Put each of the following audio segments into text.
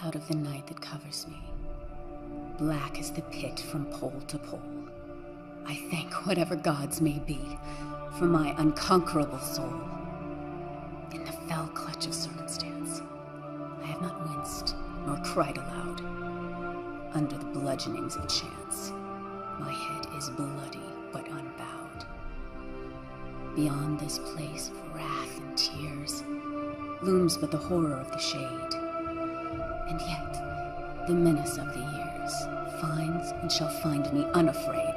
out of the night that covers me. Black as the pit from pole to pole. I thank whatever gods may be for my unconquerable soul. In the fell clutch of circumstance, I have not winced nor cried aloud. Under the bludgeonings of chance, my head is bloody but unbowed. Beyond this place of wrath and tears looms but the horror of the shade. And yet, the menace of the years finds and shall find me unafraid.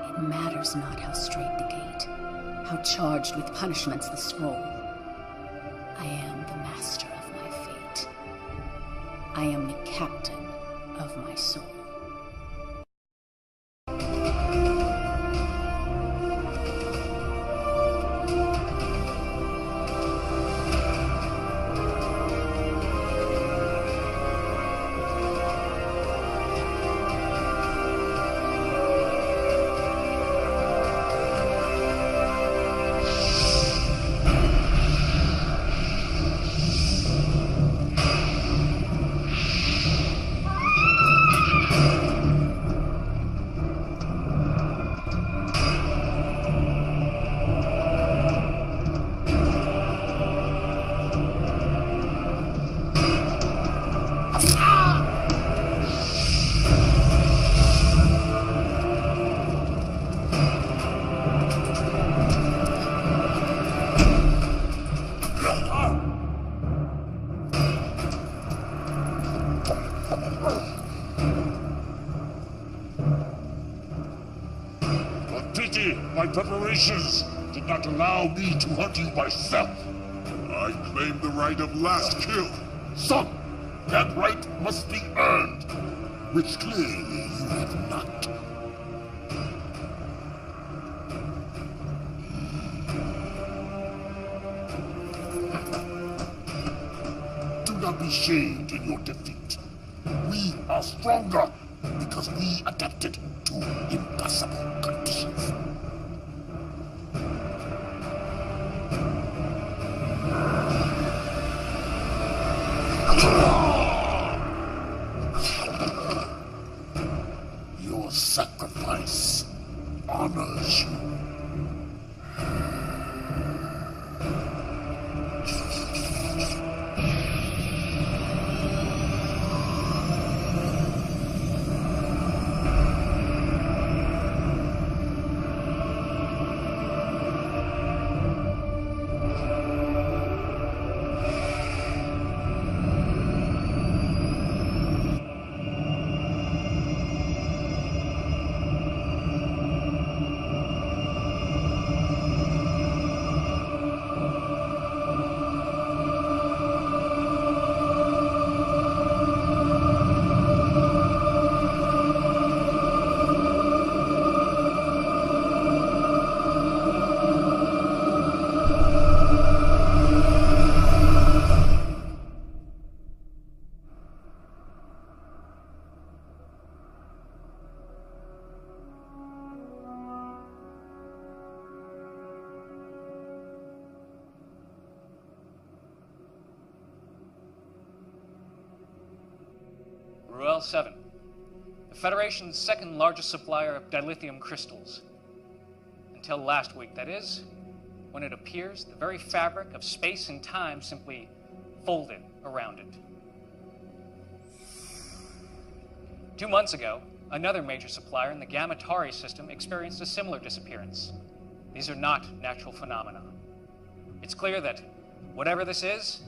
It matters not how straight the gate, how charged with punishments the scroll. I am the master of my fate. I am the captain of my soul. My preparations did not allow me to hunt you myself. I claim the right of last kill. Son, that right must be earned, which clearly you have not. Do not be shamed in your defeat. We are stronger because we adapted to impossible conditions. Your sacrifice honors you. Ruel 7, the Federation's second largest supplier of dilithium crystals. Until last week, that is, when it appears the very fabric of space and time simply folded around it. 2 months ago, another major supplier in the Gamma Tauri system experienced a similar disappearance. These are not natural phenomena. It's clear that whatever this is,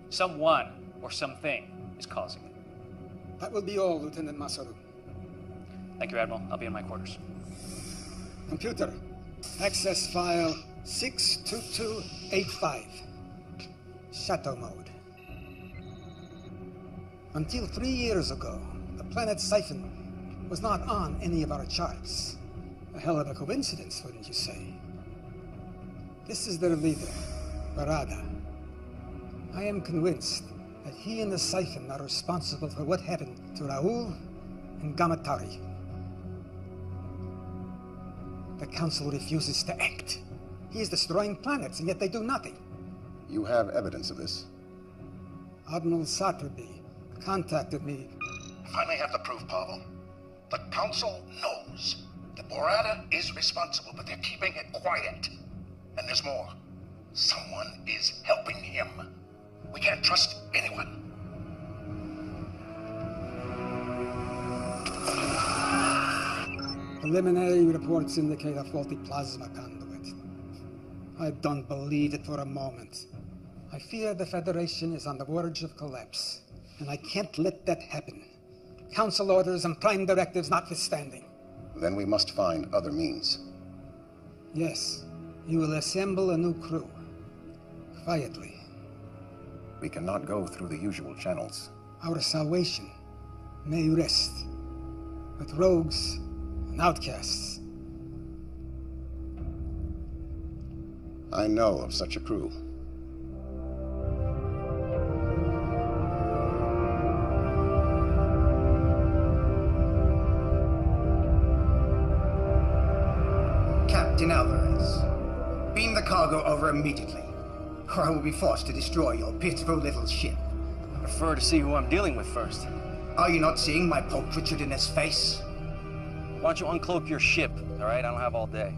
someone or something is causing it. That will be all, Lieutenant Masaru. Thank you, Admiral. I'll be in my quarters. Computer, access file 62285. Shadow mode. Until 3 years ago, the planet Siphon was not on any of our charts. A hell of a coincidence, wouldn't you say? This is their leader, Barada. I am convinced that he and the Siphon are responsible for what happened to Raoul and Gamma Tauri. The Council refuses to act. He is destroying planets, and yet they do nothing. You have evidence of this? Admiral Saturby contacted me. If I may have the proof, Pavel. The Council knows that Borata is responsible, but they're keeping it quiet. And there's more. Someone is helping him. We can't trust anyone. Preliminary reports indicate a faulty plasma conduit. I don't believe it for a moment. I fear the Federation is on the verge of collapse, and I can't let that happen. Council orders and Prime directives notwithstanding. Then we must find other means. Yes, you will assemble a new crew. Quietly. We cannot go through the usual channels. Our salvation may rest with rogues and outcasts. I know of such a crew. Captain Alvarez, beam the cargo over immediately, or I will be forced to destroy your pitiful little ship. I prefer to see who I'm dealing with first. Are you not seeing my pulchritudinous face? Why don't you uncloak your ship, all right? I don't have all day.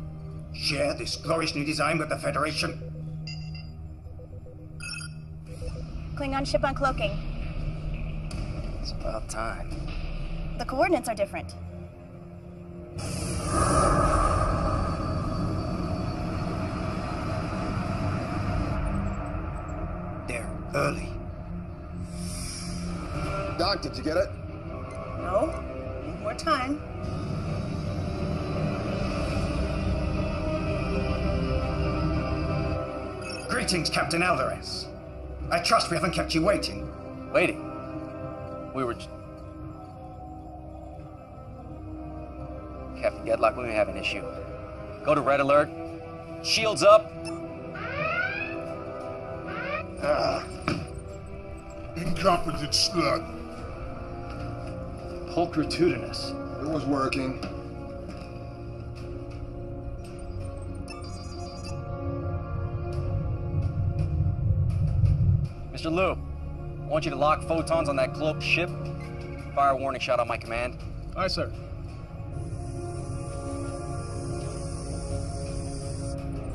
Share this glorious new design with the Federation? Klingon ship uncloaking. It's about time. The coordinates are different. They're early. Doc, did you get it? No. Need more time. Greetings, Captain Alvarez. I trust we haven't kept you waiting. Waiting? We were... Captain Gedlock, we may have an issue. Go to red alert. Shields up. Incompetent slut. Pulchritudinous. It was working. Mr. Liu, I want you to lock photons on that cloaked ship. Fire a warning shot on my command. Aye, sir.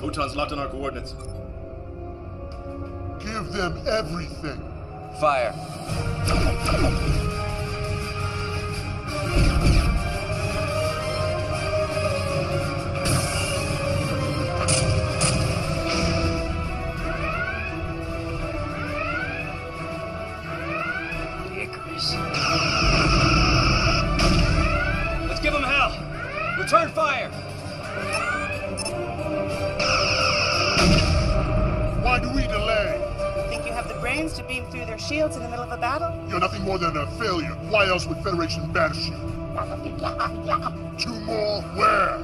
Photons locked on our coordinates. Give them everything. Fire. Icarus. Let's give them hell. Return fire. Why do we delay? Think you have the brains to beam through their shields in the middle of a battle? You're nothing more than a failure. Why else would Federation banish you? Two more? Where?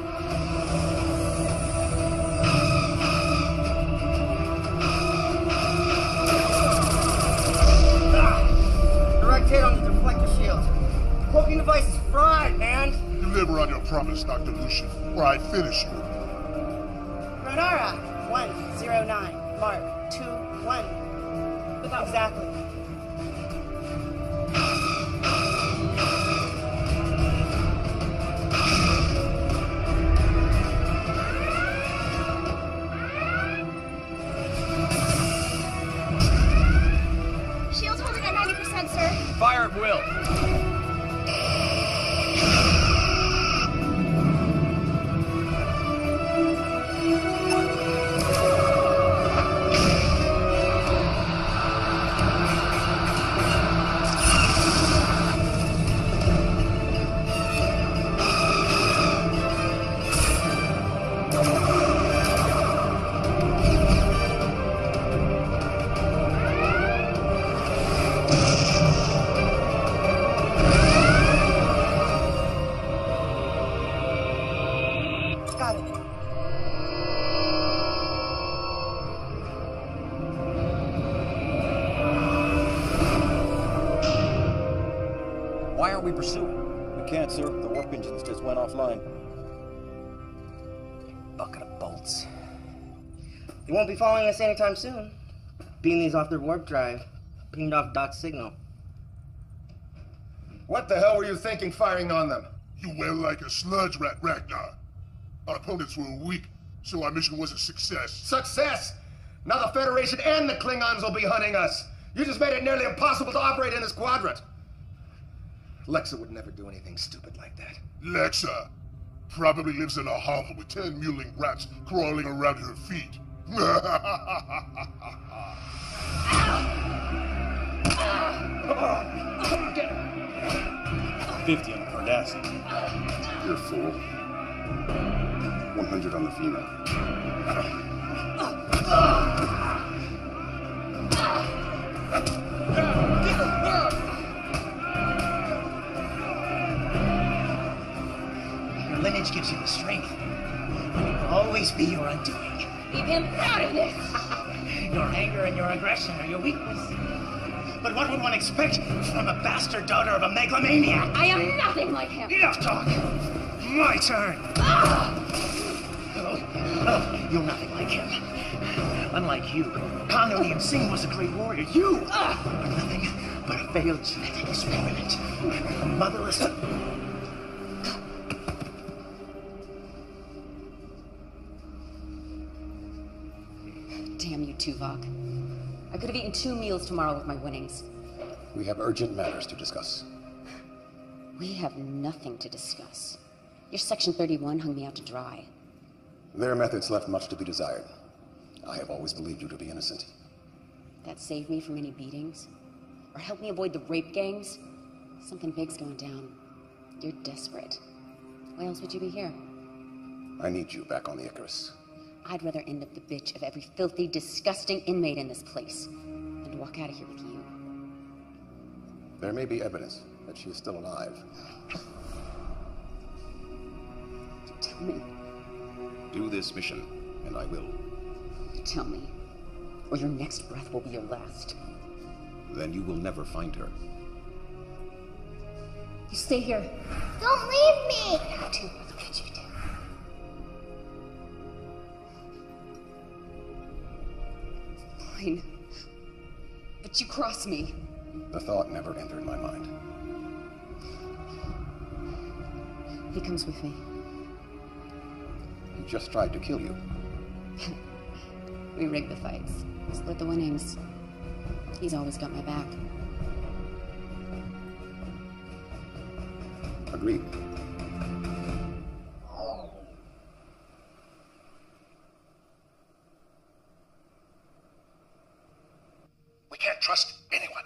Direct hit on the deflector shield. Cloaking device is fried, man. Deliver on your promise, Dr. Lucian, or I finish you. Ronara, 109, Mark, 21. Exactly. Shield holding at 90%, sir. Fire at will. Got it. Why aren't we pursuing? We can't, sir. The warp engines just went offline. Bucket of bolts. They won't be following us anytime soon. Beam these off their warp drive. Pinged off Doc's signal. What the hell were you thinking firing on them? You were like a sludge rat, Ragnar. Our opponents were weak, so our mission was a success. Success! Now the Federation and the Klingons will be hunting us. You just made it nearly impossible to operate in this quadrant. Lexa would never do anything stupid like that. Lexa probably lives in a hovel with 10 mewling rats crawling around her feet. 50 on the Cardassian. You're a fool. 100 on the female. Your lineage gives you the strength. It will always be your undoing. Leave him out of this! Your anger and your aggression are your weakness. But what would one expect from a bastard daughter of a megalomaniac? I am nothing like him! Enough talk! My turn! Oh, you're nothing like him. Unlike you, Connolly Singh was a great warrior. You are nothing but a failed genetic experiment. A motherless... Damn you, Tuvok. I could have eaten 2 meals tomorrow with my winnings. We have urgent matters to discuss. We have nothing to discuss. Your Section 31 hung me out to dry. Their methods left much to be desired. I have always believed you to be innocent. That saved me from any beatings? Or helped me avoid the rape gangs? Something big's going down. You're desperate. Why else would you be here? I need you back on the Icarus. I'd rather end up the bitch of every filthy, disgusting inmate in this place than to walk out of here with you. There may be evidence that she is still alive. Tell me. Do this mission, and I will. Tell me, or your next breath will be your last. Then you will never find her. You stay here. Don't leave me! How to? Look at you do. Fine. But you cross me. The thought never entered my mind. He comes with me. He just tried to kill you. We rigged the fights. Split the winnings. He's always got my back. Agreed. We can't trust anyone.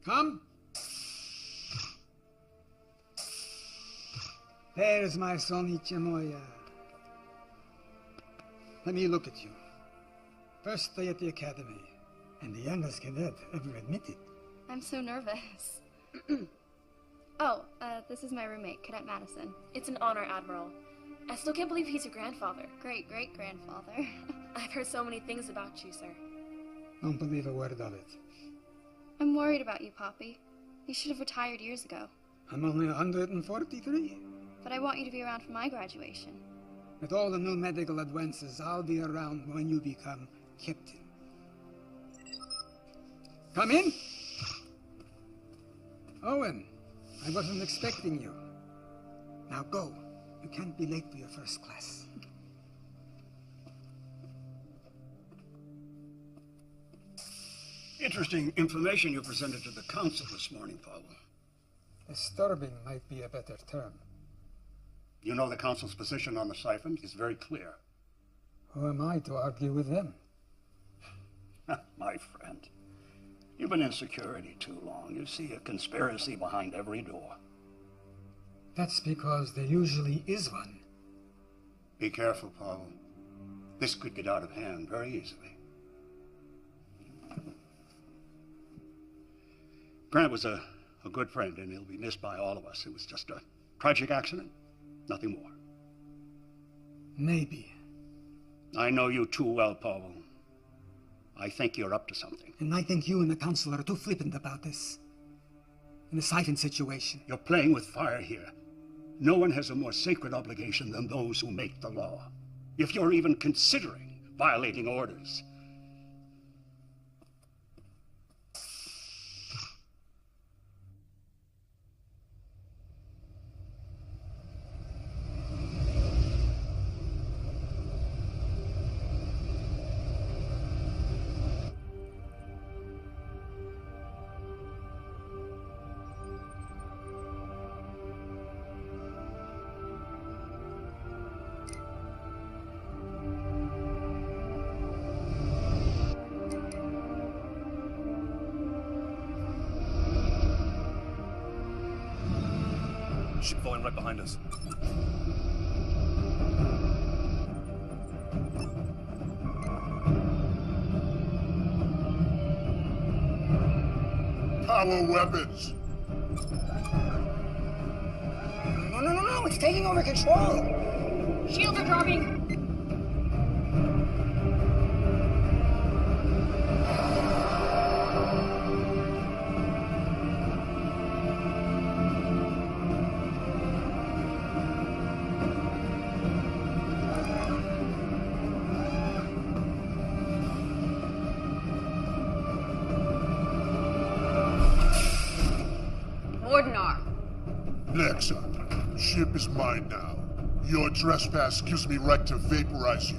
Come. There's my son Ichimoya. Let me look at you. First day at the academy, and the youngest cadet ever admitted. I'm so nervous. This is my roommate, Cadet Madison. It's an honor, Admiral. I still can't believe he's your grandfather. Great-great-grandfather. I've heard so many things about you, sir. Don't believe a word of it. I'm worried about you, Poppy. You should have retired years ago. I'm only 143. But I want you to be around for my graduation. With all the new medical advances, I'll be around when you become captain. Come in. Owen, I wasn't expecting you. Now go. You can't be late for your first class. Interesting information you presented to the council this morning, Paul. Disturbing might be a better term. You know the council's position on the siphon is very clear. Who am I to argue with them? My friend, you've been in security too long. You see a conspiracy behind every door. That's because there usually is one. Be careful, Paul. This could get out of hand very easily. Grant was a good friend, and he'll be missed by all of us. It was just a tragic accident, nothing more. Maybe. I know you too well, Paul. I think you're up to something. And I think you and the council are too flippant about this. In the siphon situation. You're playing with fire here. No one has a more sacred obligation than those who make the law. if you're even considering violating orders. Ship falling right behind us. Power weapons! No, it's taking over control! Shields are dropping! Nexa, the ship is mine now. Your trespass gives me right to vaporize you.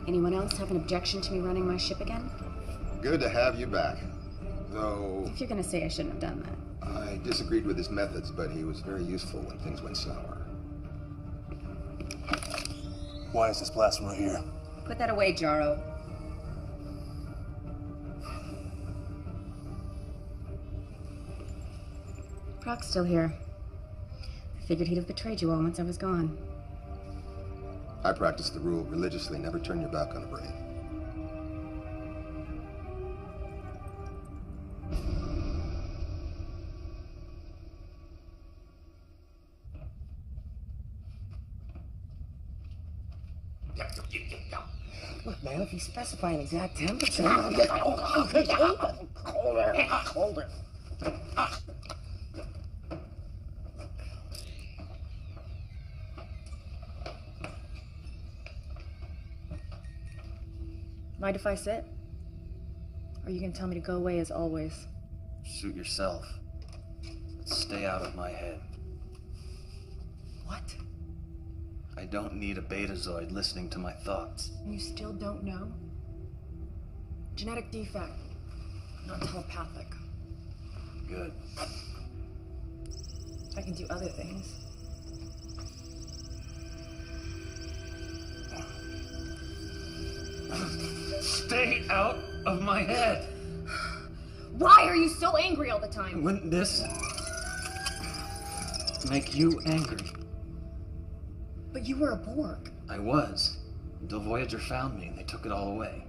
Anyone else have an objection to me running my ship again? Good to have you back. Though... If you're gonna say I shouldn't have done that. I disagreed with his methods, but he was very useful when things went sour. Why is this plasma here? Put that away, Jaro. Proc's still here. I figured he'd have betrayed you all once I was gone. I practice the rule religiously, never turn your back on a brain. Look, man, if you specify an exact temperature, I'll get colder. Mind if I sit? Or are you gonna tell me to go away as always? Suit yourself. But stay out of my head. What? I don't need a betazoid listening to my thoughts. You still don't know? Genetic defect. Not telepathic. Good. I can do other things. Stay out of my head! Why are you so angry all the time? Wouldn't this make you angry? But you were a Borg. I was, until Voyager found me and they took it all away.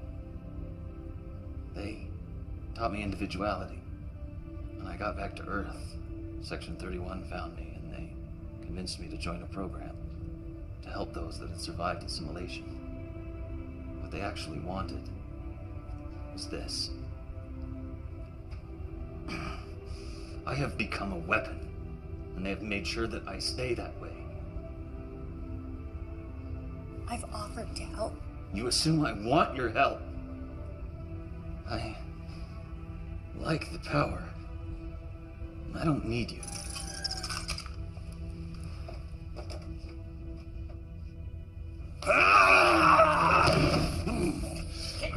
They taught me individuality. When I got back to Earth, Section 31 found me and they convinced me to join a program to help those that had survived assimilation. What they actually wanted was this. I have become a weapon, and they have made sure that I stay that way. I've offered to help. You assume I want your help. I like the power. I don't need you.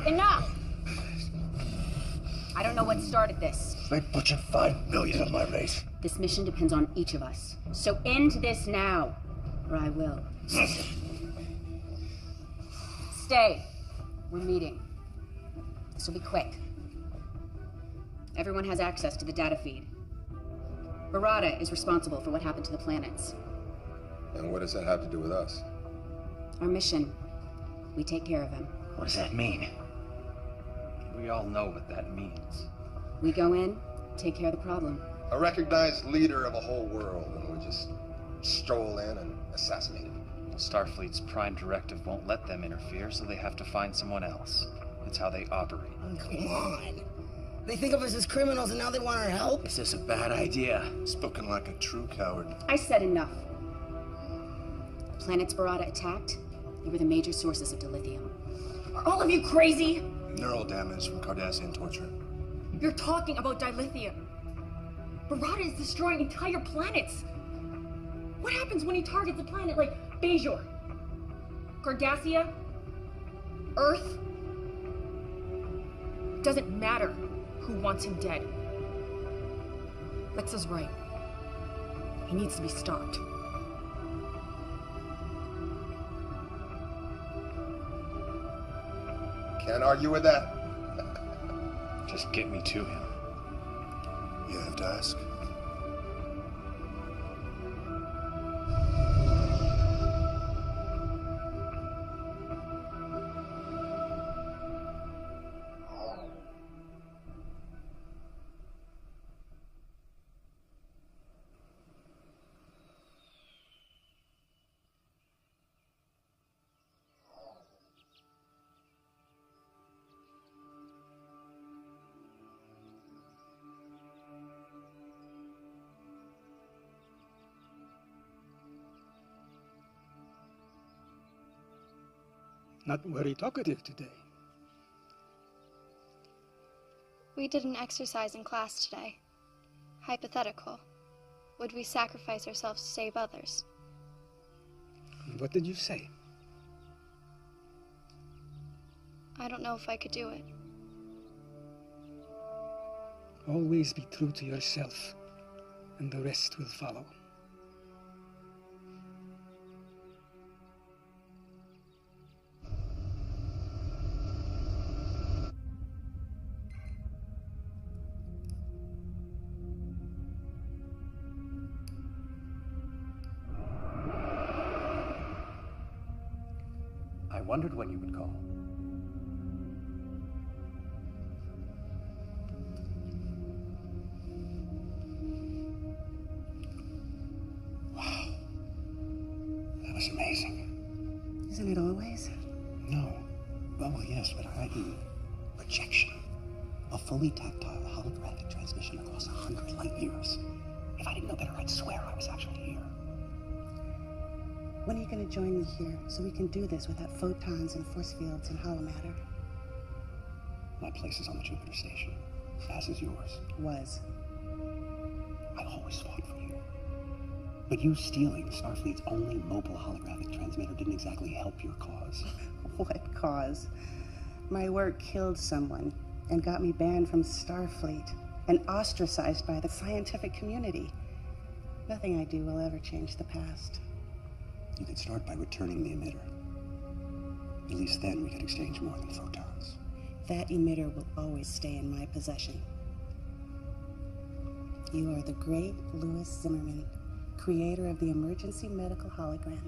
Enough! I don't know what started this. They butchered 5 million of my race. This mission depends on each of us. So end this now, or I will. Stay. We're meeting. This will be quick. Everyone has access to the data feed. Barada is responsible for what happened to the planets. And what does that have to do with us? Our mission. We take care of him. What does that mean? We all know what that means. We go in, take care of the problem. A recognized leader of a whole world, and we just stroll in and assassinate him. Starfleet's prime directive won't let them interfere, so they have to find someone else. It's how they operate. Oh, come on. They think of us as criminals and now they want our help? Is this a bad idea? Spoken like a true coward. I said enough. The planets Barada attacked, they were the major sources of dilithium. Are all of you crazy? Neural damage from Cardassian torture. You're talking about dilithium. Barada is destroying entire planets. What happens when he targets a planet like Bajor, Cardassia, Earth? Doesn't matter who wants him dead. Lexa's right. He needs to be stopped. Can't argue with that. Just get me to him. You have to ask. Not very talkative today. We did an exercise in class today. Hypothetical. Would we sacrifice ourselves to save others? What did you say? I don't know if I could do it. Always be true to yourself, and the rest will follow. I wondered what you would call. Wow. That was amazing. Isn't it always? No. Well, yes, but i.e. projection. A fully tactile holographic transmission across 100 light years. If I didn't know better, I'd swear I was actually here. When are you going to join me here so we can do this without photons and force fields and hollow matter? My place is on the Jupiter station, as is yours. Was. I always fought for you. But you stealing Starfleet's only mobile holographic transmitter didn't exactly help your cause. What cause? My work killed someone and got me banned from Starfleet and ostracized by the scientific community. Nothing I do will ever change the past. You could start by returning the emitter. At least then we could exchange more than photons. That emitter will always stay in my possession. You are the great Louis Zimmerman, creator of the emergency medical hologram.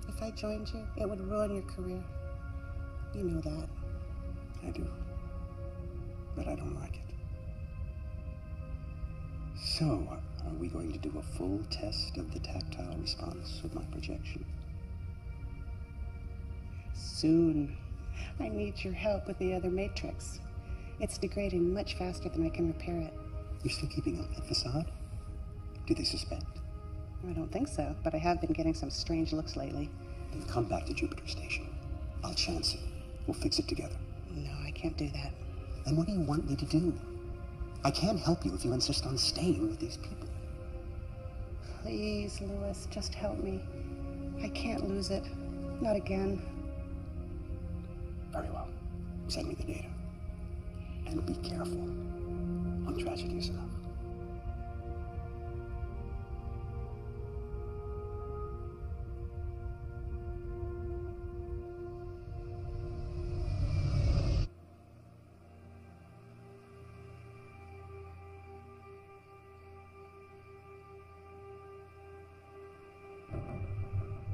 If I joined you, it would ruin your career. You know that. I do. But I don't like it. So, are we going to do a full test of the tactile response of my projection? Soon. I need your help with the other matrix. It's degrading much faster than I can repair it. You're still keeping up that facade? Do they suspect? I don't think so, but I have been getting some strange looks lately. Then come back to Jupiter Station. I'll chance it. We'll fix it together. No, I can't do that. Then what do you want me to do? I can't help you if you insist on staying with these people. Please, Louis, just help me. I can't lose it. Not again. Very well. Send me the data. And be careful. One tragedy is enough.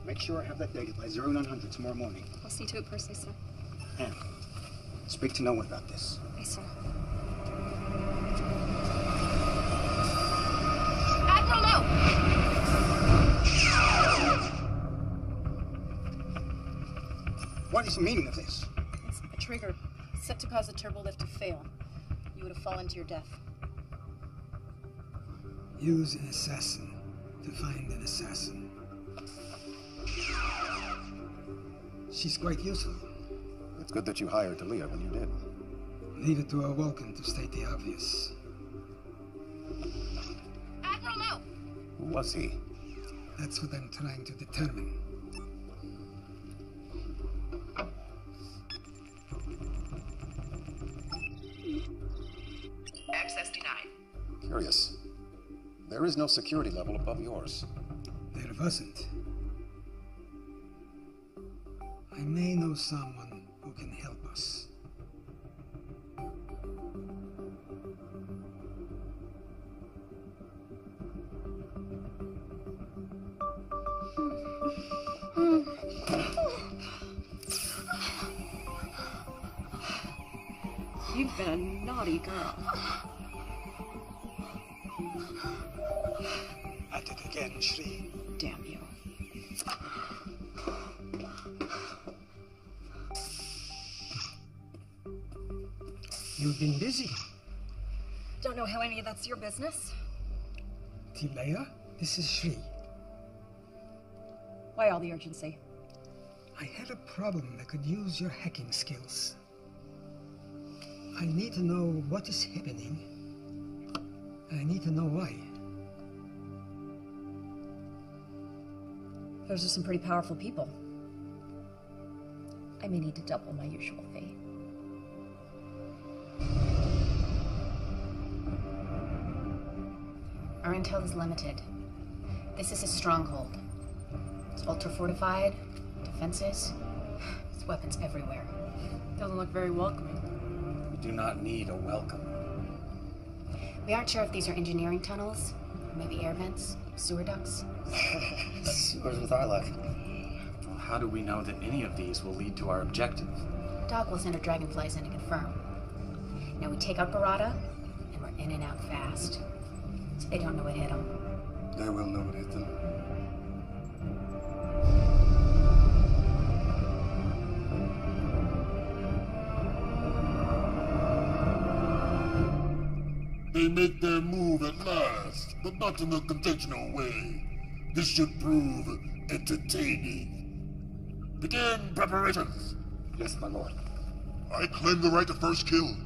Make sure I have that data by 0900 tomorrow morning. I'll see to it personally, sir. And speak to no one about this. Yes, sir. Admiral Lowe! What is the meaning of this? It's a trigger set to cause the turbo lift to fail. You would have fallen to your death. Use an assassin to find an assassin. She's quite useful. It's good that you hired Talia when you did. Leave it to a Vulcan to state the obvious. Admiral, no! Who was he? That's what I'm trying to determine. Access denied. Curious. There is no security level above yours. There wasn't. I may know someone who can help us. You've been a naughty girl. At it again, Shri. Damn you. You've been busy. Don't know how any of that's your business. Tilea, this is Shri. Why all the urgency? I had a problem that could use your hacking skills. I need to know what is happening. I need to know why. Those are some pretty powerful people. I may need to double my usual fee. Our intel is limited. This is a stronghold. It's ultra-fortified, defenses, there's weapons everywhere. Doesn't look very welcoming. We do not need a welcome. We aren't sure if these are engineering tunnels, or maybe air vents, sewer ducts. Sewers with our luck. Well, how do we know that any of these will lead to our objective? Doc will send our dragonflies in to confirm. Now we take out Barada, and we're in and out fast. So they don't know what hit them. They will know what hit them. They make their move at last, but not in a conventional way. This should prove entertaining. Begin preparations. Yes, my lord. I claim the right to first kill.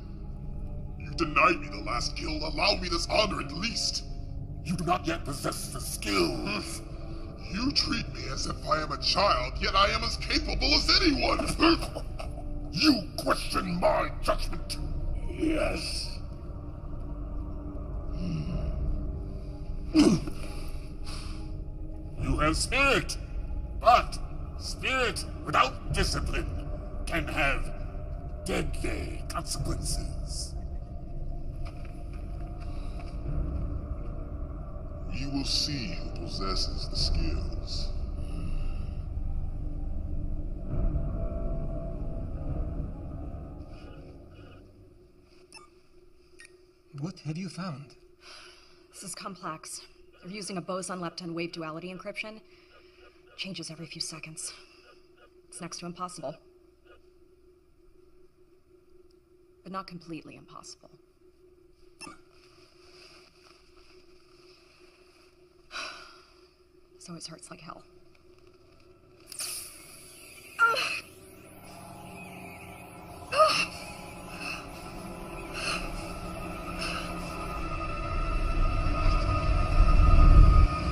You denied me the last kill. Allow me this honor at least. You do not yet possess the skills. You treat me as if I am a child, yet I am as capable as anyone. You question my judgment. Yes. You have spirit, but spirit without discipline can have deadly consequences. You will see who possesses the skills. What have you found? This is complex. They're using a boson-lepton wave duality encryption. Changes every few seconds. It's next to impossible. But not completely impossible. So it hurts like hell.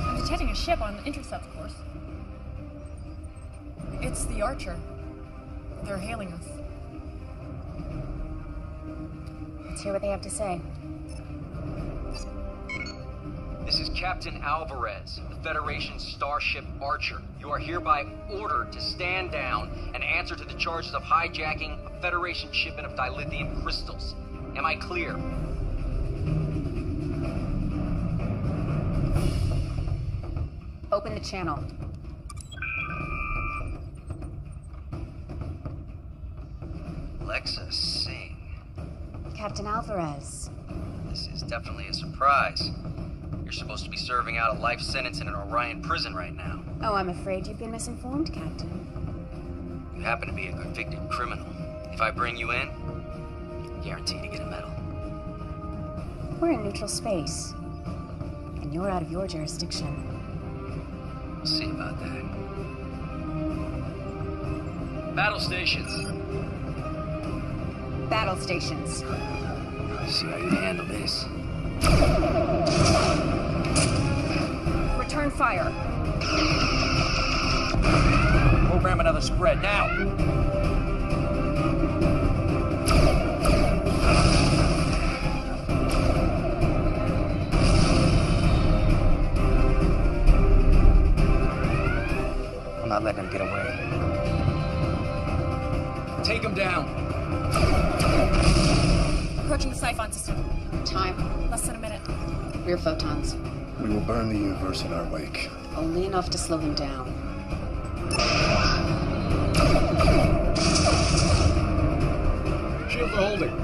I'm detecting a ship on the intercept course. It's the Archer. They're hailing us. Let's hear what they have to say. This is Captain Alvarez, the Federation's starship Archer. You are hereby ordered to stand down and answer to the charges of hijacking a Federation shipment of dilithium crystals. Am I clear? Open the channel. Alexa Singh. Captain Alvarez. This is definitely a surprise. You're supposed to be serving out a life sentence in an Orion prison right now. Oh, I'm afraid you've been misinformed, Captain. You happen to be a convicted criminal. If I bring you in, guaranteed to get a medal. We're in neutral space, and you're out of your jurisdiction. We'll see about that. Battle stations. Battle stations. See how you handle this. Return fire. Program another spread, now! I'm not letting him get away. Take him down! Approaching the Sci-fi system. Time. Less than a minute. Rear photons. We will burn the universe in our wake. Only enough to slow him down. Shields are holding.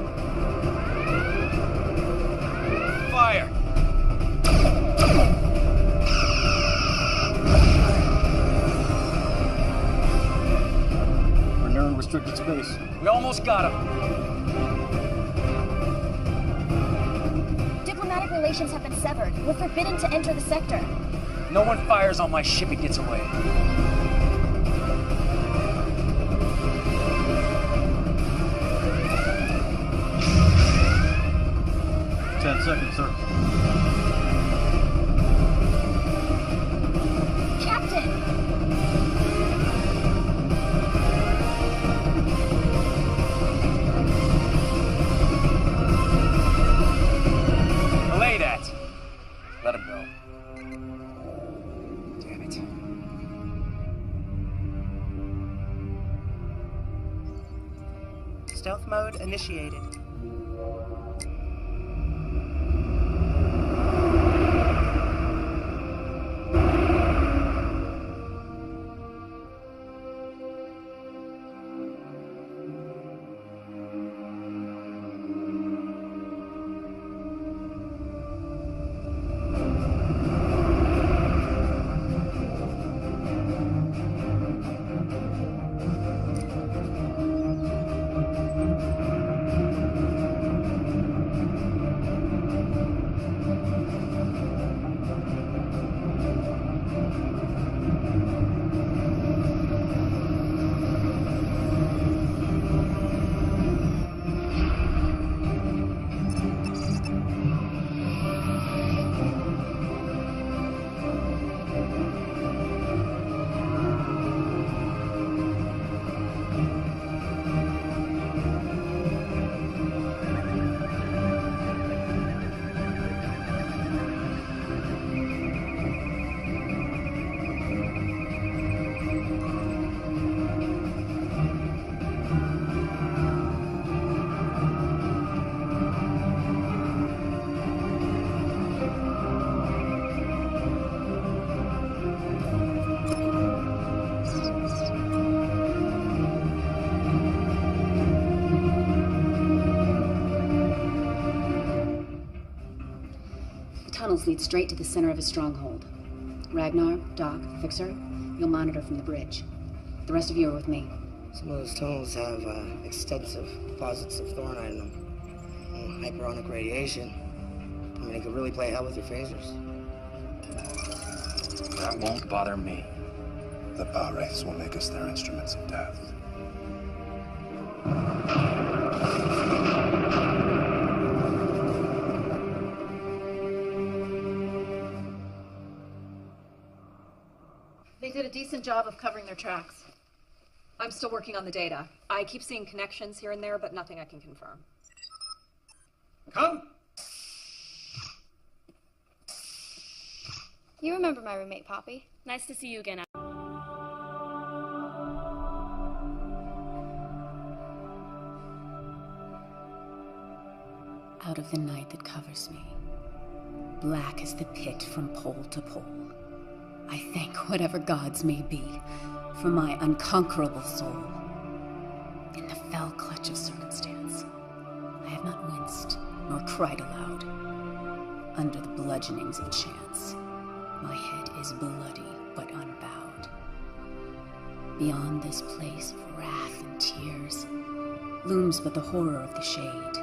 Fire! We're near unrestricted space. We almost got him. Diplomatic relations have been severed. We're forbidden to enter the sector. No one fires on my ship and gets away. Seconds, sir. Captain! Delay that. Let him go. Damn it. Stealth mode initiated. Tunnels lead straight to the center of his stronghold. Ragnar, Doc, Fixer, you'll monitor from the bridge. The rest of you are with me. Some of those tunnels have extensive deposits of thornite in them. Hyperonic radiation. I mean, it could really play hell with your phasers. That won't bother me. The power wraiths will make us their instruments of death. They did a decent job of covering their tracks. I'm still working on the data. I keep seeing connections here and there, but nothing I can confirm. Come! You remember my roommate, Poppy. Nice to see you again. Out of the night that covers me, black as the pit from pole to pole, I thank whatever gods may be for my unconquerable soul. In the fell clutch of circumstance, I have not winced nor cried aloud. Under the bludgeonings of chance, my head is bloody but unbowed. Beyond this place of wrath and tears looms but the horror of the shade.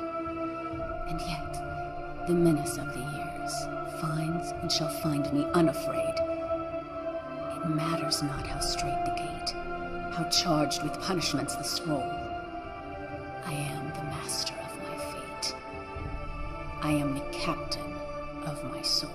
And yet, the menace of the years finds and shall find me unafraid. It matters not how straight the gate, how charged with punishments the scroll. I am the master of my fate. I am the captain of my soul.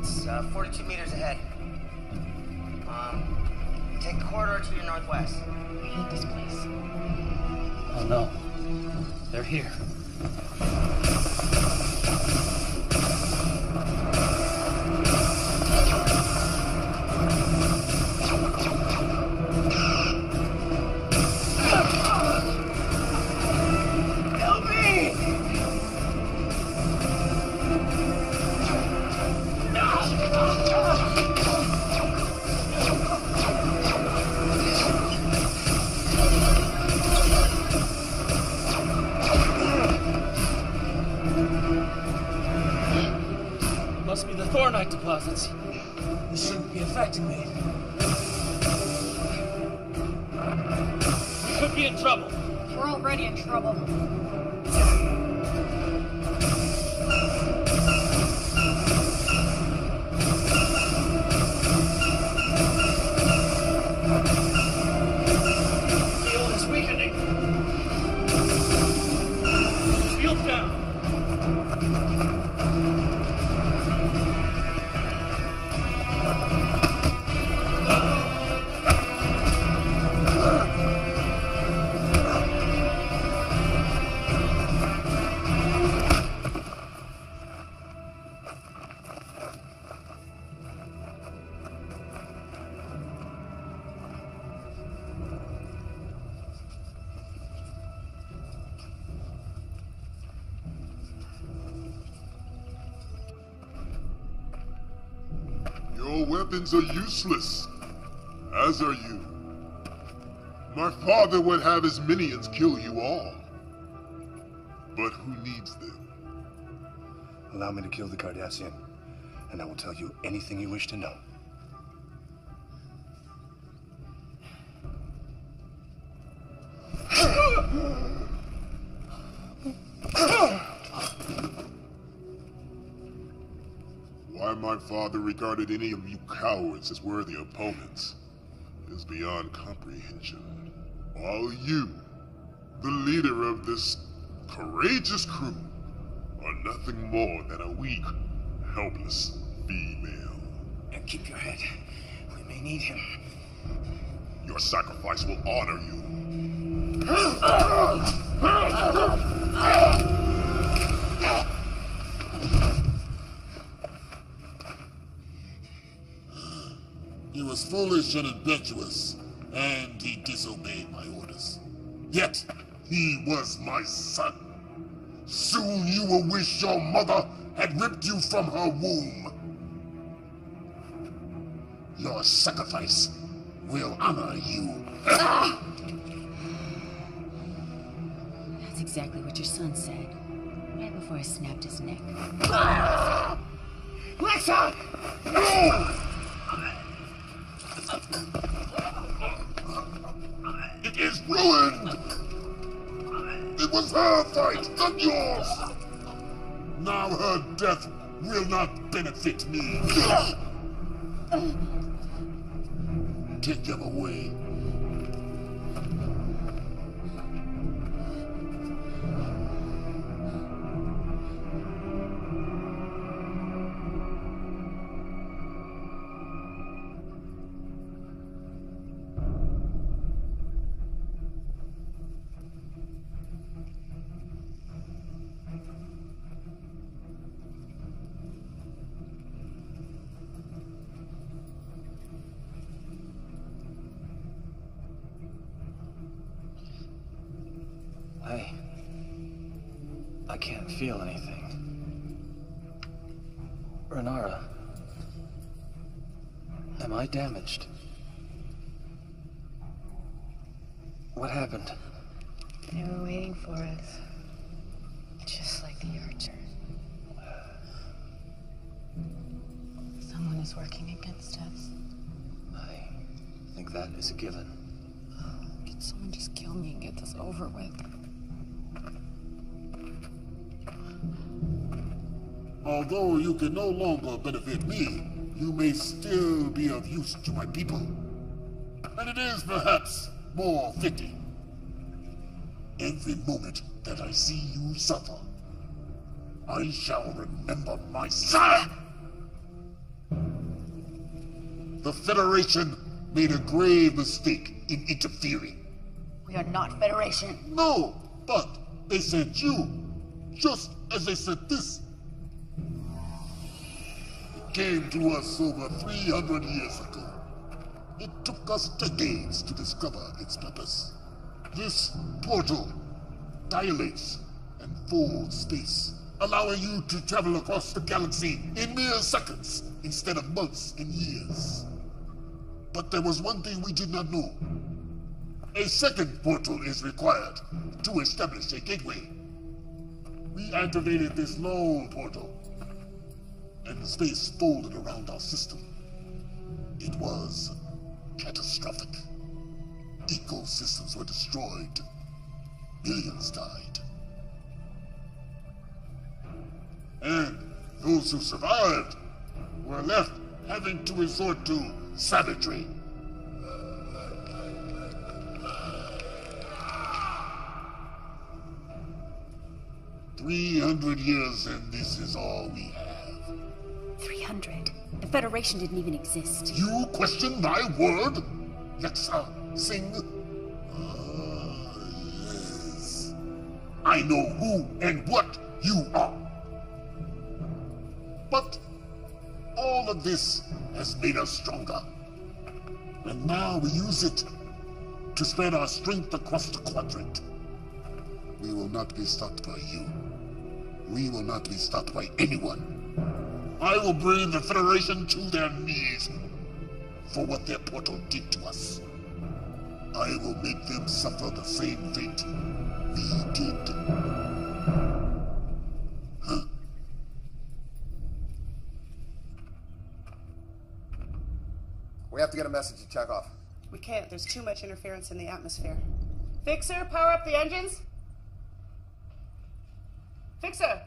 It's 42 meters ahead. Take a corridor to your northwest. I hate this place. Oh no. They're here. Help me! Must be the thornite deposits. This shouldn't be affecting me. We could be in trouble. We're already in trouble. Field is weakening. Field down. Your weapons are useless, as are you. My father would have his minions kill you all. But who needs them? Allow me to kill the Cardassian, and I will tell you anything you wish to know. Why my father regarded any of you cowards as worthy opponents is beyond comprehension. While you, the leader of this courageous crew, are nothing more than a weak, helpless female. And keep your head. We may need him. Your sacrifice will honor you. He was foolish and impetuous, and he disobeyed my orders. Yet, he was my son. Soon you will wish your mother had ripped you from her womb. Your sacrifice will honor you. That's exactly what your son said, right before I snapped his neck. Lexa! No! It is ruined! It was her fight, not yours! Now her death will not benefit me. Take them away. I can't feel anything. Renara, am I damaged? What happened? They were waiting for us. Just like the Archer. Someone is working against us. I think that is a given. Can someone just kill me and get this over with? Although you can no longer benefit me, you may still be of use to my people. And it is perhaps more fitting. Every moment that I see you suffer, I shall remember my son! The Federation made a grave mistake in interfering. We are not Federation. No, but they sent you, just as they sent this. It came to us over 300 years ago. It took us decades to discover its purpose. This portal dilates and folds space, allowing you to travel across the galaxy in mere seconds instead of months and years. But there was one thing we did not know. A second portal is required to establish a gateway. We activated this lone portal, and space folded around our system. It was catastrophic. Ecosystems were destroyed. Millions died. And those who survived were left having to resort to savagery. "300 years and this is all we have." 300? The Federation didn't even exist. You question my word? Lexa, sing. Yes. I know who and what you are. But all of this has made us stronger. And now we use it to spread our strength across the quadrant. We will not be stopped by you. We will not be stopped by anyone. I will bring the Federation to their knees for what their portal did to us. I will make them suffer the same fate we did. Huh? We have to get a message to Chekhov. We can't. There's too much interference in the atmosphere. Fixer, power up the engines. Fixer!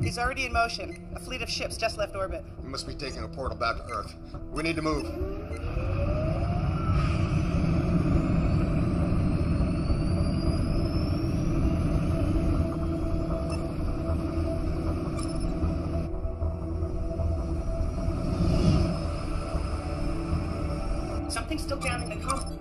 He's already in motion. A fleet of ships just left orbit. We must be taking a portal back to Earth. We need to move. Something's still jamming the comm.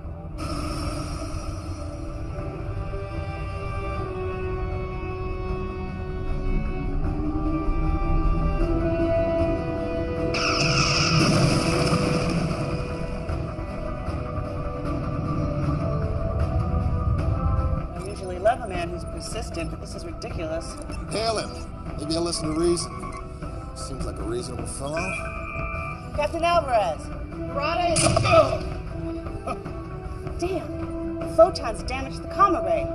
I usually love a man who's persistent, but this is ridiculous. Hail him. Maybe he'll listen to reason. Seems like a reasonable fellow. Captain Alvarez! Rada is... Damn! The photons damaged the comm array.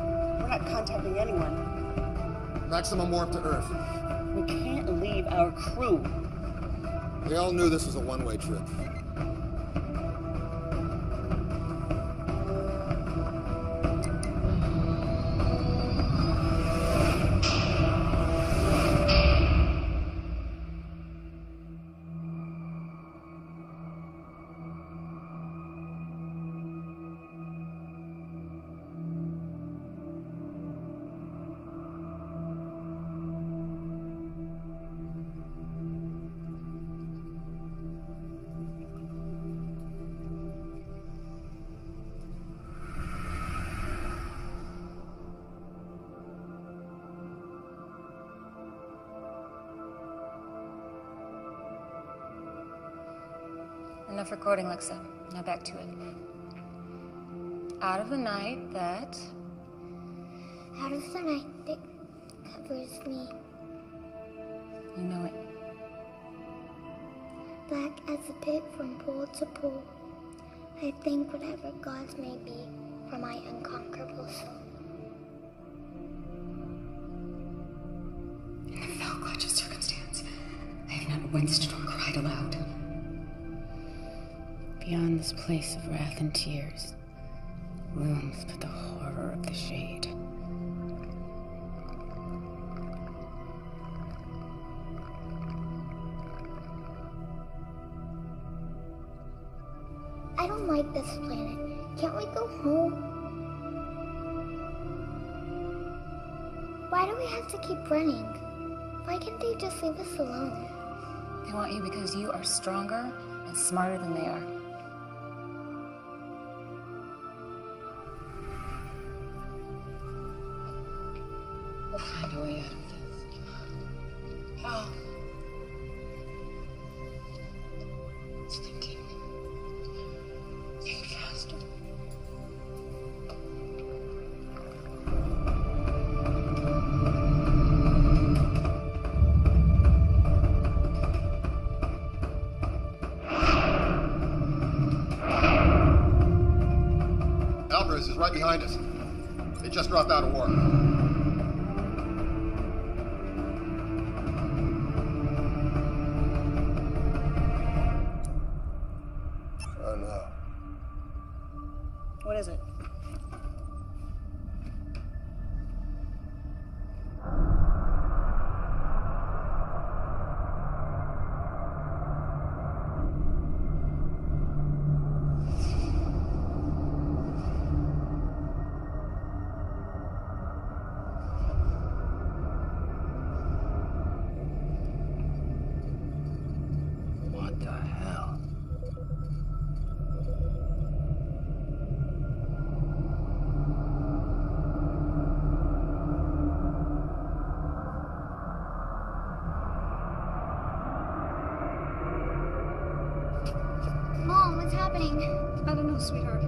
We're not contacting anyone. Maximum warp to Earth. We can't leave our crew. We all knew this was a one-way trip. Enough recording, Lexa. Now back to it. Out of the night that... Out of the night that covers me. You know it. Black as the pit from pole to pole. I thank whatever gods may be for my unconquerable soul. In the fell clutch of circumstance, I have not winced nor cried aloud. Beyond this place of wrath and tears, looms but the horror of the shade. I don't like this planet. Can't we go home? Why do we have to keep running? Why can't they just leave us alone? They want you because you are stronger and smarter than they are. We'll find a way out of this. How? It's thinking. Think faster. Alvarez is right behind us. They just dropped out of war. Oh no. What is it? What the hell? Mom, what's happening? I don't know, sweetheart.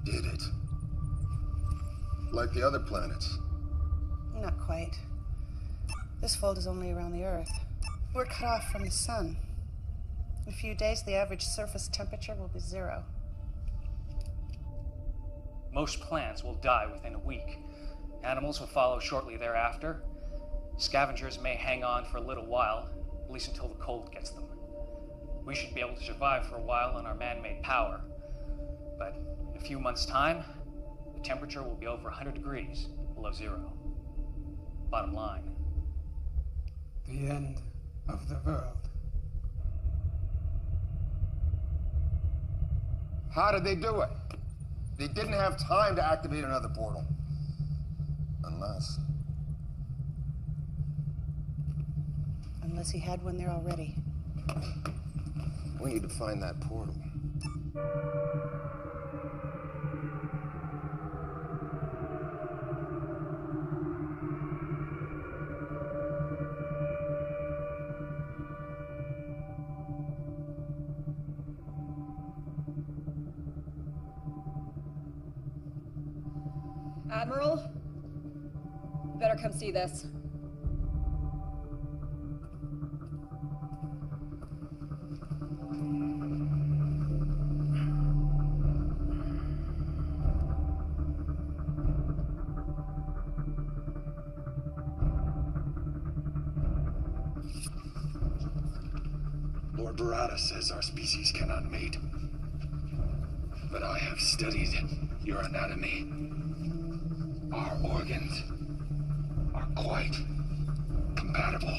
He did it. Like the other planets. Not quite. This fold is only around the Earth. We're cut off from the sun. In a few days, the average surface temperature will be 0. Most plants will die within a week. Animals will follow shortly thereafter. Scavengers may hang on for a little while, at least until the cold gets them. We should be able to survive for a while on our man-made power. But in a few months' time, the temperature will be over 100 degrees below 0. Bottom line. The end of the world. How did they do it? They didn't have time to activate another portal. Unless he had one there already. We need to find that portal. Admiral, you better come see this. Lord Barada says our species cannot mate. But I have studied your anatomy. Our organs are quite compatible.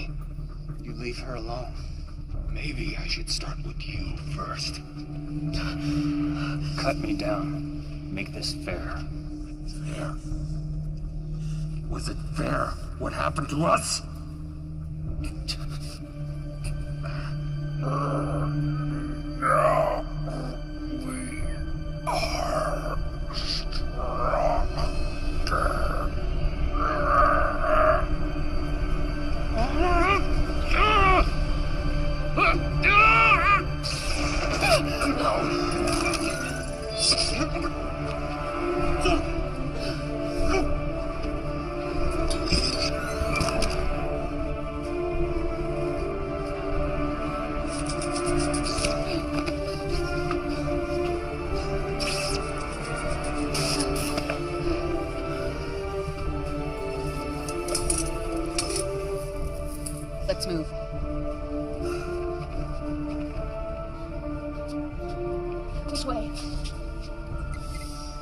You leave her alone. Maybe I should start with you first. Cut me down. Make this fair. Fair? Was it fair what happened to us? Now we are Let's move. This way.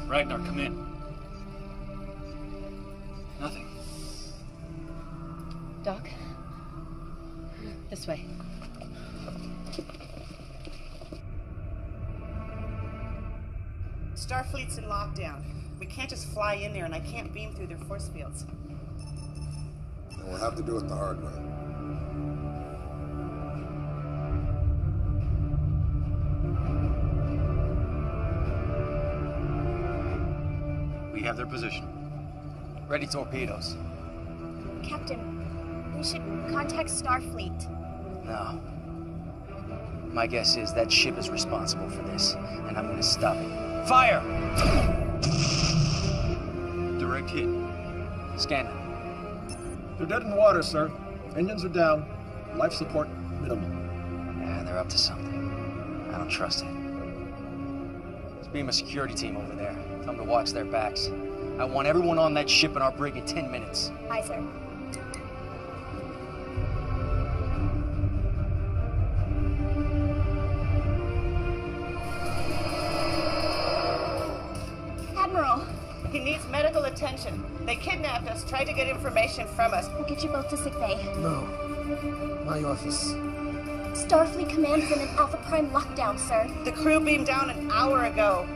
Ragnar, come in. Nothing. Doc? This way. Starfleet's in lockdown. We can't just fly in there, and I can't beam through their force fields. Then we'll have to do it the hard way. We have their position. Ready torpedoes. Captain, we should contact Starfleet. No. My guess is that ship is responsible for this, and I'm gonna stop it. Fire! Direct hit. Scan them. They're dead in the water, sir. Engines are down. Life support minimal. Yeah, they're up to something. I don't trust it. Let's beam a security team over there. Tell them to watch their backs. I want everyone on that ship and our brig in 10 minutes. Aye, sir. Admiral! He needs medical attention. They kidnapped us, tried to get information from us. We'll get you both to sickbay. No. My office. Starfleet Command is in an Alpha Prime lockdown, sir. The crew beamed down an hour ago.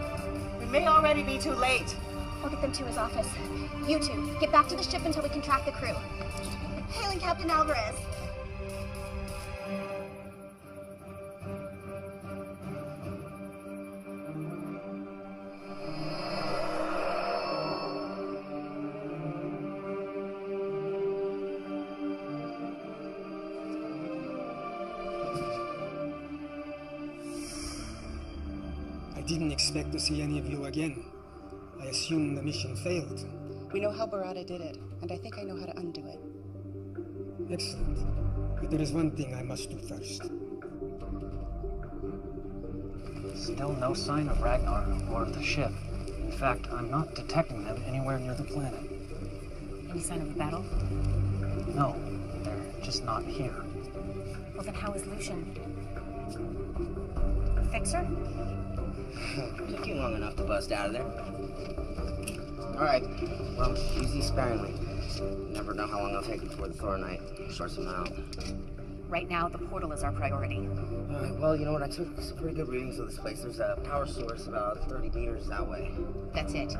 We may already be too late. I'll get them to his office. You two, get back to the ship until we can track the crew. Hailing Captain Alvarez. I didn't expect to see any of you again. I assumed the mission failed. We know how Barada did it, and I think I know how to undo it. Excellent. But there is one thing I must do first. Still no sign of Ragnar or of the ship. In fact, I'm not detecting them anywhere near the planet. Any sign of a battle? No, they're just not here. Well, then how is Lucian? Fixer? Took you long enough to bust out of there. Alright, well, use these sparingly. You never know how long it'll take before the Thoronite sorts them out. Right now, the portal is our priority. Alright, well, you know what? I took some pretty good readings of this place. There's a power source about 30 meters that way. That's it.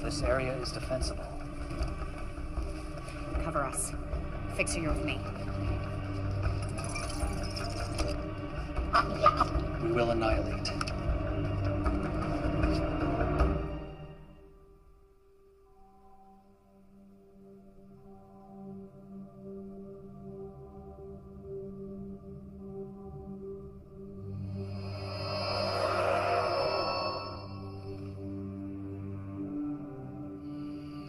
This area is defensible. Cover us. Fixer, you're with me. We will annihilate.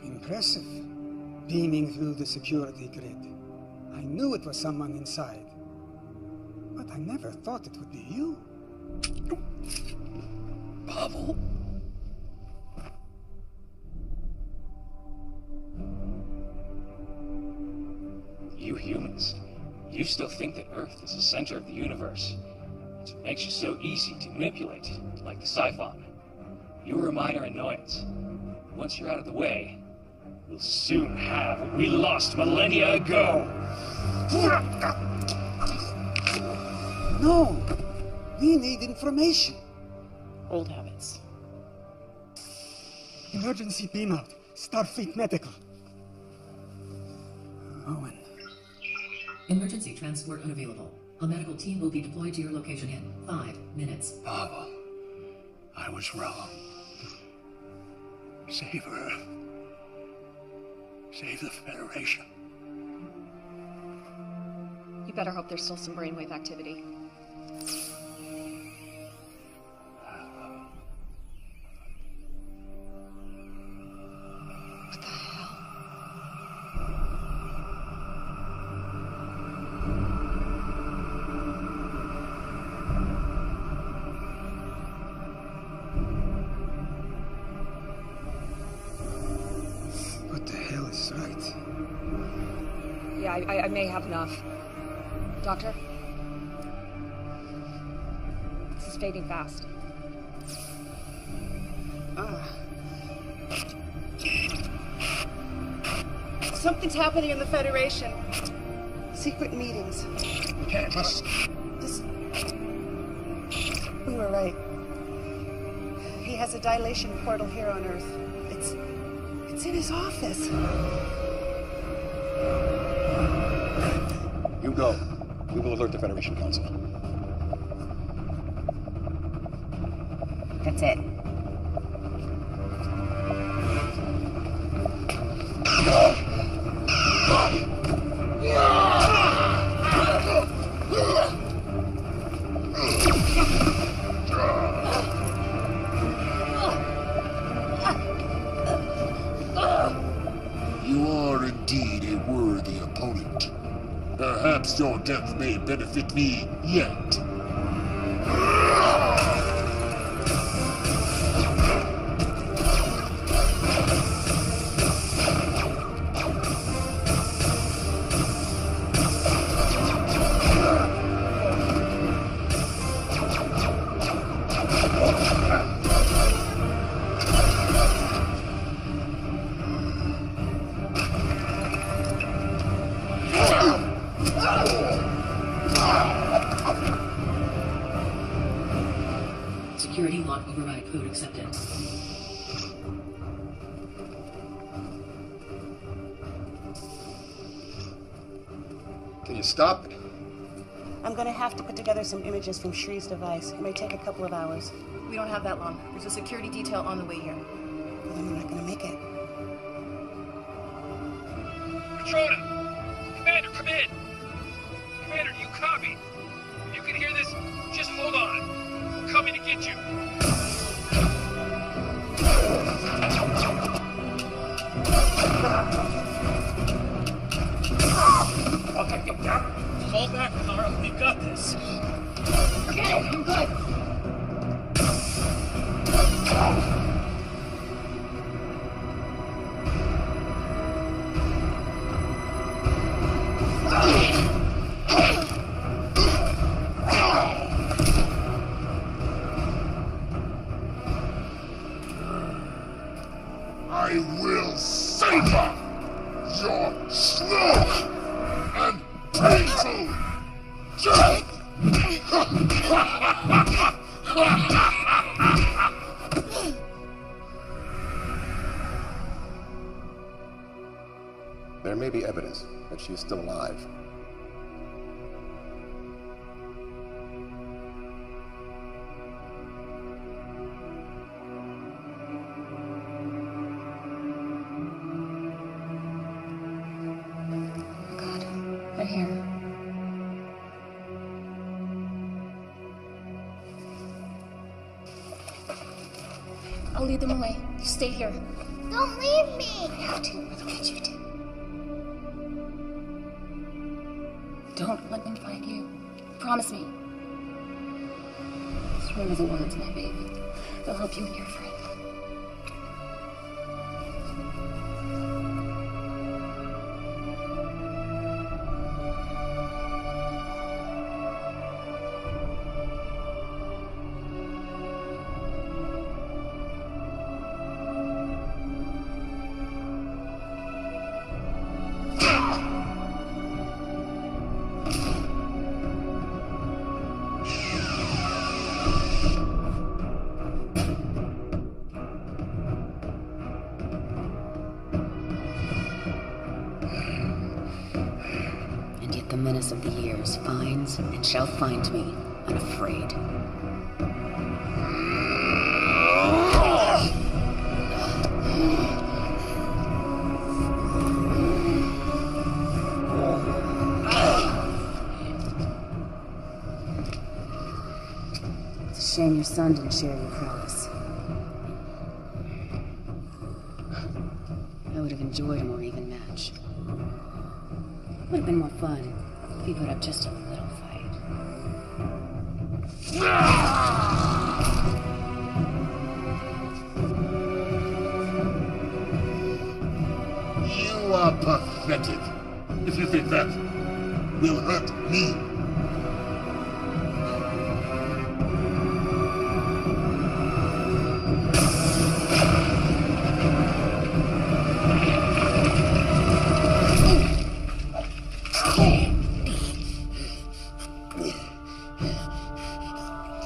Impressive. Beaming through the security grid. I knew it was someone inside. But I never thought it would be you. Pavel? You humans, you still think that Earth is the center of the universe. It makes you so easy to manipulate, like the Sci-fi. You were a minor annoyance. Once you're out of the way, we'll soon have what we lost millennia ago. No! We need information. Old habits. Emergency beam out. Starfleet Medical. Owen. Emergency transport unavailable. A medical team will be deployed to your location in 5 minutes. Pavel, I was wrong. Save Earth. Save the Federation. You better hope there's still some brainwave activity. What the hell? What the hell is right? Yeah, I may have enough. Doctor? This is fading fast. Something's happening in the Federation. Secret meetings. We can't trust. We were right. He has a dilation portal here on Earth. It's in his office. You go. We will alert the Federation Council. That's it. You are indeed a worthy opponent. Perhaps your death may benefit me yet. Security lock override code accepted. Can you stop? I'm gonna have to put together some images from Shree's device. It may take a couple of hours. We don't have that long. There's a security detail on the way here. Well, then we're not gonna make it. Patrona! Commander, come in! Commander, do you copy? If you can hear this, just hold on. We're coming to get you. Okay, fall back, Carl. We've got this. Okay, I'm good. I will savor your slow and painful death! There may be evidence that she is still alive. They're here. I'll lead them away. You stay here. Don't leave me! I have to. I need you to. Don't let them find you. Promise me. Just remember the words, my baby. They'll help you and your friend. darkness of the years finds and shall find me unafraid. It's a shame your son didn't share your prowess. I would have enjoyed a more even match. Would have been more fun if he put up just a little fight. You are pathetic. If you think that will hurt me.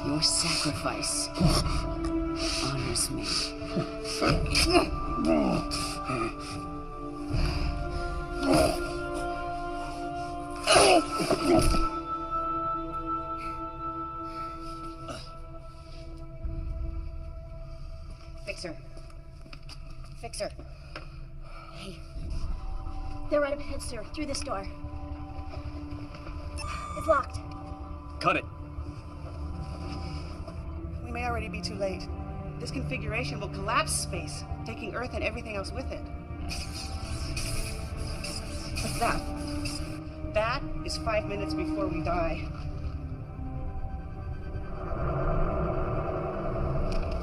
Your sacrifice honors me. Fixer. Fixer. Hey. They're right up ahead, sir. Through this door. It's locked. Cut it. We may already be too late. This configuration will collapse space, taking Earth and everything else with it. What's that? That is 5 minutes before we die.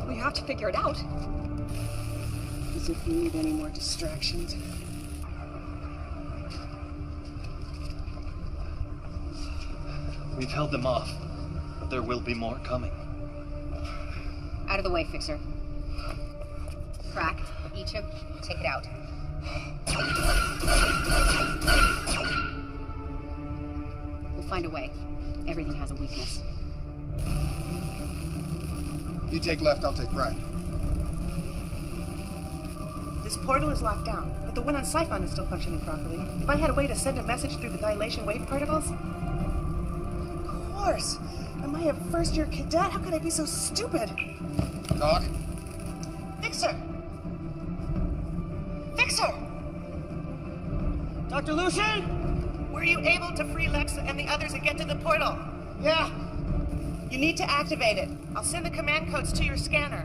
We have to figure it out. As if we need any more distractions. We've held them off, but there will be more coming. Out of the way, Fixer. Crack, each of, take it out. We'll find a way. Everything has a weakness. You take left, I'll take right. This portal is locked down, but the one on Sci-fi is still functioning properly. If I had a way to send a message through the dilation wave particles... Of course! Am I a first-year cadet? How could I be so stupid? Doc? Fixer! Fixer! Dr. Lucian? Were you able to free Lex and the others and get to the portal? Yeah. You need to activate it. I'll send the command codes to your scanner.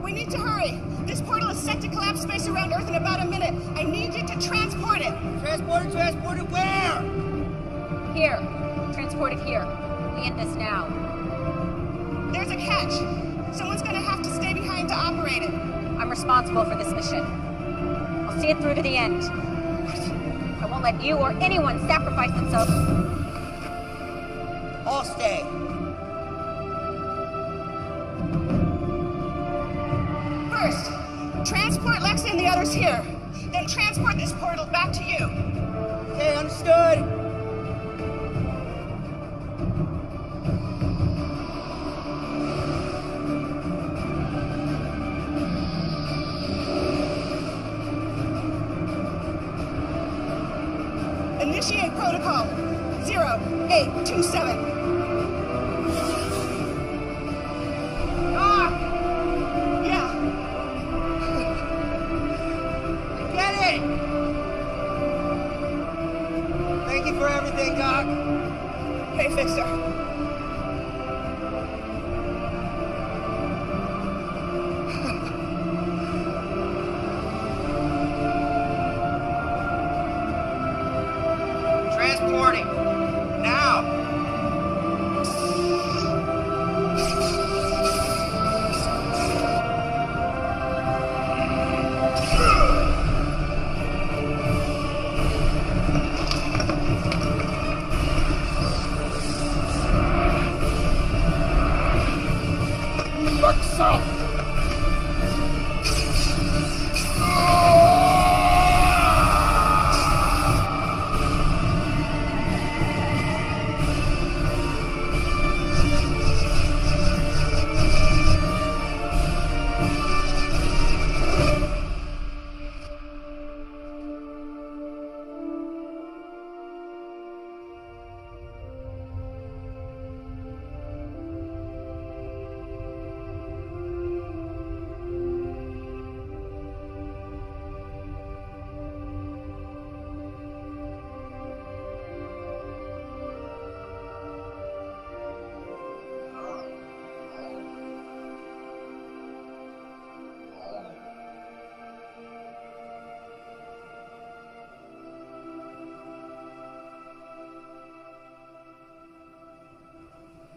We need to hurry. This portal is set to collapse space around Earth in about a minute. I need you to transport it. Transport it where? Here. Transport it here. We end this now. There's a catch. Someone's gonna have to stay behind to operate it. I'm responsible for this mission. I'll see it through to the end. I won't let you or anyone sacrifice themselves. I'll stay. First, transport Lexi and the others here. Then transport this portal back to you. Okay, understood. Initiate protocol 0827. Yeah. Get it! Thank you for everything, Doc. Hey, Fixer. Transporting. Now. Alexa!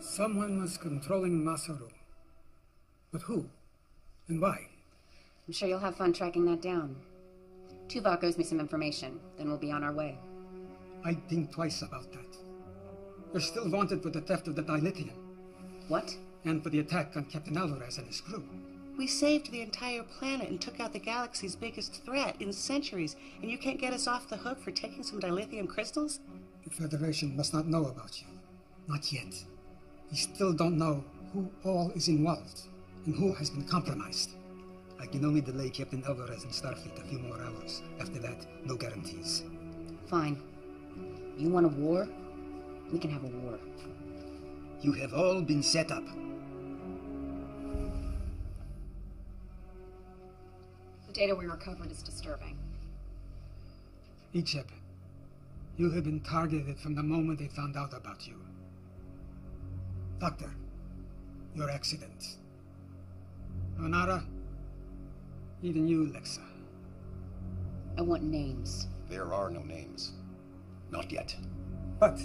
Someone was controlling Masaru. But who? And why? I'm sure you'll have fun tracking that down. Tuvok owes me some information, then we'll be on our way. I'd think twice about that. You're still wanted for the theft of the dilithium. What? And for the attack on Captain Alvarez and his crew. We saved the entire planet and took out the galaxy's biggest threat in centuries, and you can't get us off the hook for taking some dilithium crystals? The Federation must not know about you. Not yet. We still don't know who all is involved and who has been compromised. I can only delay Captain Alvarez and Starfleet a few more hours. After that, no guarantees. Fine. You want a war? We can have a war. You have all been set up. The data we recovered is disturbing. Icheb, you have been targeted from the moment they found out about you. Doctor, your accident. Onara, even you, Lexa. I want names. There are no names. Not yet. But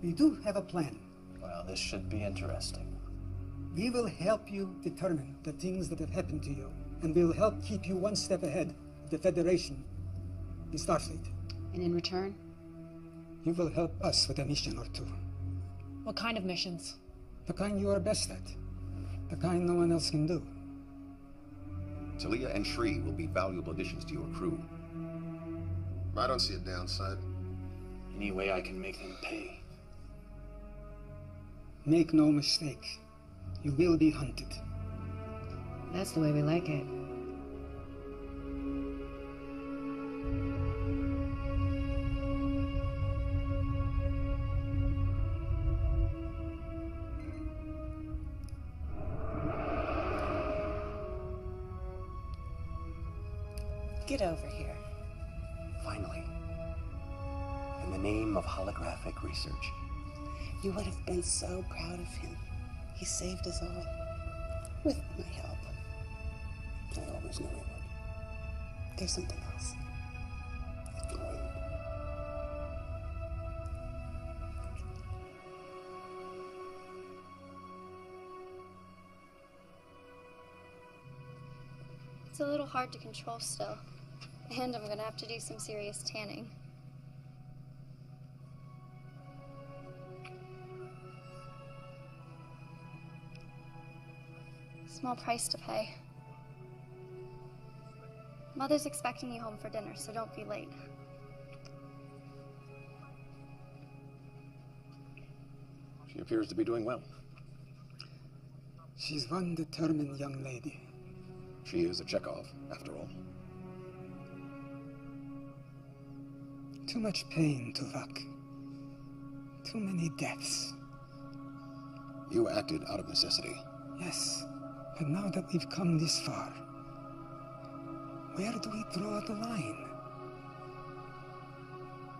we do have a plan. Well, this should be interesting. We will help you determine the things that have happened to you, and we'll help keep you one step ahead of the Federation, the Starfleet. And in return? You will help us with a mission or two. What kind of missions? The kind you are best at. The kind no one else can do. Talia and Shri will be valuable additions to your crew. I don't see a downside. Any way I can make them pay. Make no mistake. You will be hunted. That's the way we like it. Get over here. Finally. In the name of holographic research. You would have been so proud of him. He saved us all. With my help. I always knew he would. There's something else. It's a little hard to control still. And I'm gonna have to do some serious tanning. Small price to pay. Mother's expecting you home for dinner, so don't be late. She appears to be doing well. She's one determined young lady. She is a Chekhov, after all. Too much pain, Tuvok. Too many deaths. You acted out of necessity. Yes, but now that we've come this far, where do we draw the line?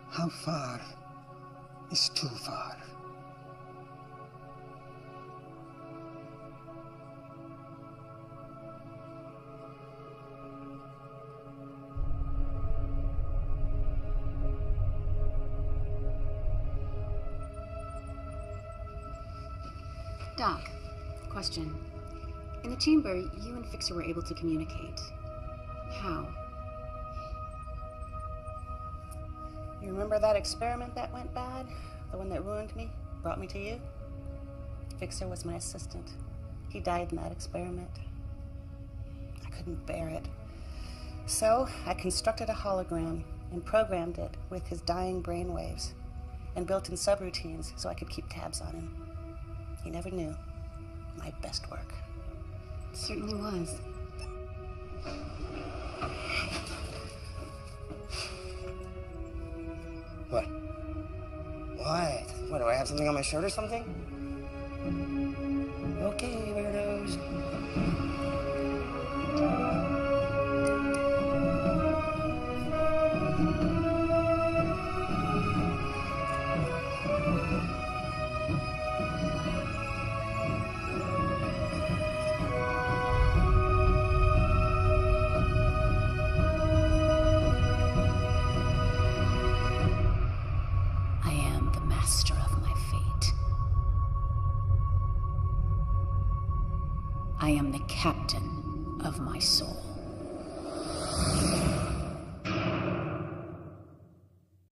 How far is too far? Doc, question. In the chamber, you and Fixer were able to communicate. How? You remember that experiment that went bad? The one that ruined me? Brought me to you? Fixer was my assistant. He died in that experiment. I couldn't bear it. So I constructed a hologram and programmed it with his dying brainwaves and built in subroutines so I could keep tabs on him. He never knew. My best work. It certainly was. What? What? What, do I have something on my shirt or something? Okay, weirdos. I am the master of my fate. I am the captain of my soul.